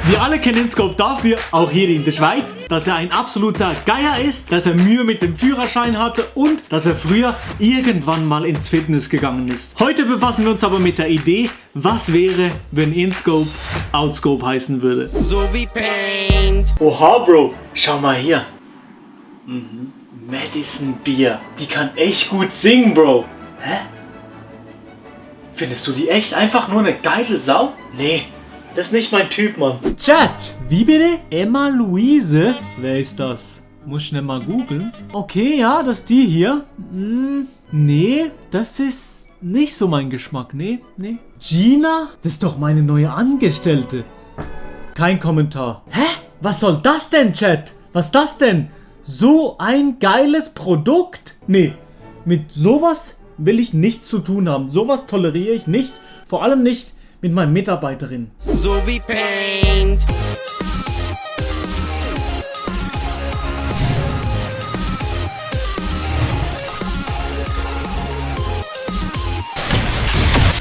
Wir alle kennen Inscope dafür, auch hier in der Schweiz, dass er ein absoluter Geier ist, dass er Mühe mit dem Führerschein hatte und dass er früher irgendwann mal ins Fitness gegangen ist. Heute befassen wir uns aber mit der Idee, was wäre, wenn Inscope Outscope heißen würde. So wie Paint. Oha, Bro, schau mal hier. Madison Beer, die kann echt gut singen, Bro. Hä? Findest du die echt einfach nur eine geile Sau? Nee. Das ist nicht mein Typ, Mann. Chat! Wie bitte? Emma Luise? Wer ist das? Muss schnell mal googeln. Okay, ja, das ist die hier. Nee, das ist nicht so mein Geschmack. Nee. Gina? Das ist doch meine neue Angestellte. Kein Kommentar. Hä? Was soll das denn, Chat? Was ist das denn? So ein geiles Produkt? Nee, mit sowas will ich nichts zu tun haben. Sowas toleriere ich nicht. Vor allem nicht mit meinen Mitarbeiterinnen. So wie Paint.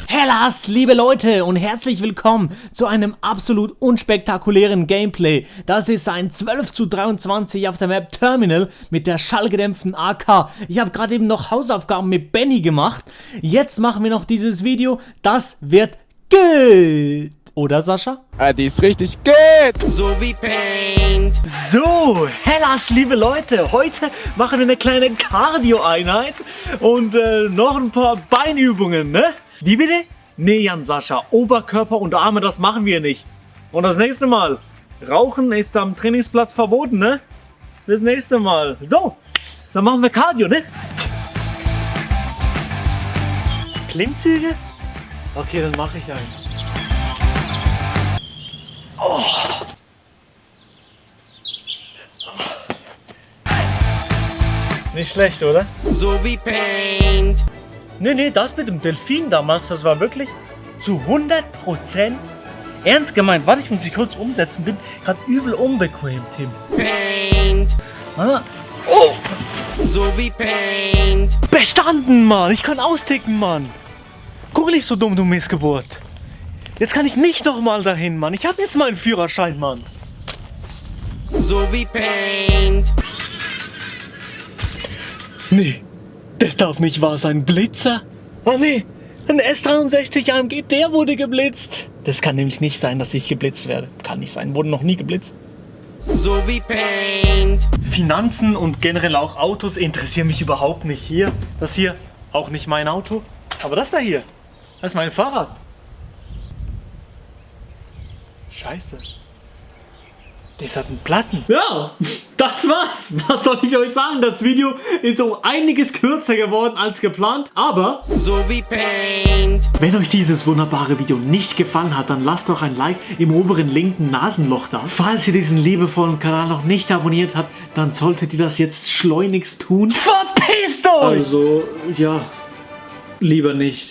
Hellas, liebe Leute, und herzlich willkommen zu einem absolut unspektakulären Gameplay. Das ist ein 12:23 auf der Map Terminal mit der schallgedämpften AK. Ich habe gerade eben noch Hausaufgaben mit Benny gemacht. Jetzt machen wir noch dieses Video. Das wird gut. Oder, Sascha? Die ist richtig gut. So wie Paint. So, Hellas, liebe Leute, heute machen wir eine kleine Cardio-Einheit und noch ein paar Beinübungen, ne? Wie bitte? Nee, Jan, Sascha, Oberkörper und Arme, das machen wir nicht. Und das nächste Mal, Rauchen ist am Trainingsplatz verboten, ne? Bis nächste Mal. So, dann machen wir Cardio, ne? Klimmzüge? Okay, dann mache ich einen. Nicht schlecht, oder? So wie Paint. Nee, das mit dem Delfin damals, das war wirklich zu 100% ernst gemeint. Warte, ich muss mich kurz umsetzen, bin gerade übel unbequem, Tim. Paint. Ah. Oh! So wie Paint. Bestanden, Mann! Ich kann austicken, Mann! Guck nicht so dumm, du Missgeburt! Jetzt kann ich nicht nochmal dahin, Mann! Ich habe jetzt meinen Führerschein, Mann! So wie Paint. Nee, das darf nicht wahr sein. Blitzer? Oh nee, ein S63 AMG, der wurde geblitzt. Das kann nämlich nicht sein, dass ich geblitzt werde. Kann nicht sein, wurde noch nie geblitzt. So wie Paint. Finanzen und generell auch Autos interessieren mich überhaupt nicht. Hier, das hier, auch nicht mein Auto. Aber das da hier, das ist mein Fahrrad. Scheiße. Das hat einen Platten. Ja, das war's. Was soll ich euch sagen? Das Video ist um einiges kürzer geworden als geplant. Aber So wie Paint. wenn euch dieses wunderbare Video nicht gefallen hat, dann lasst doch ein Like im oberen linken Nasenloch da. Falls ihr diesen liebevollen Kanal noch nicht abonniert habt, dann solltet ihr das jetzt schleunigst tun. Verpisst euch! Also, ja, lieber nicht.